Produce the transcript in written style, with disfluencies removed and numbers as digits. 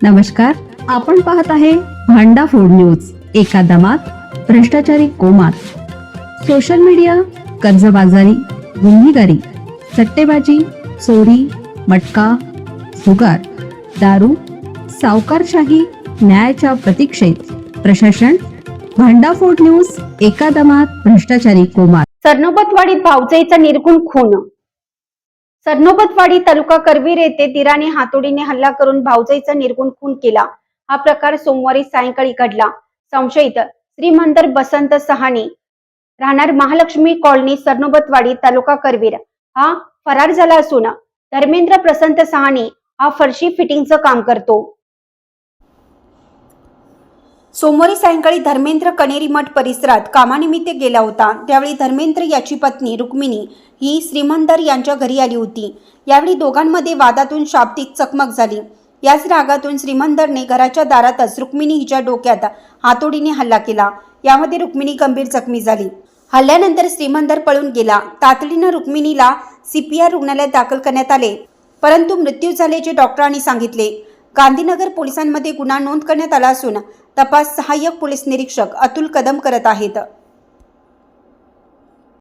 नमस्कार, आपण पाहत आहे भांडा फूड न्यूज। एका दमात भ्रष्टाचारी कोमात, सोशल मीडिया, कर्जबाजारी, गुन्हेगारी, सट्टेबाजी, चोरी, मटका, जुगार, दारू, सावकारशाही, न्यायाच्या प्रतीक्षेत प्रशासन। भांडा फूड न्यूज, एका दमात भ्रष्टाचारी कोमात। सरनोबतवाडीत भावजाईचा निर्गुण खून। सरनोबतवाडी तालुका करवीर येथे दिराने हातोडीने हल्ला करून भावजाईचा निर्गुण खून केला। हा प्रकार सोमवारी सायंकाळी घडला। संशयित श्रीमंदर बसंत सहानी, राहणार महालक्ष्मी कॉलनी, सरनोबतवाडी, तालुका करवीर, हा फरार झाला असून धर्मेंद्र प्रसंत सहानी हा फरशी फिटिंगचं काम करतो। सोमवारी सायंकाळी धर्मेंद्र कनेरी मठ परिसरात कामानिमित्त गेला होता। त्यावेळी धर्मेंद्र याची पत्नी रुक्मिणी ही श्रीमंदर यांच्या घरी आली होती। यावेळी दोघांमध्ये वादातून शाब्दिक चकमक झाली। याच रागातून श्रीमंदरने घराच्या दारातच रुक्मिणी हिच्या डोक्यात हातोडीने हल्ला केला। यामध्ये रुक्मिणी गंभीर जखमी झाली। हल्ल्यानंतर श्रीमंदर पळून गेला। तातडीने रुक्मिणीला CPR रुग्णालयात दाखल करण्यात आले, परंतु मृत्यू झाल्याचे डॉक्टरांनी सांगितले। गांधीनगर पोलिसांमध्ये गुन्हा नोंद करण्यात आला असून तपास सहाय्यक पोलीस निरीक्षक अतुल कदम करत आहेत।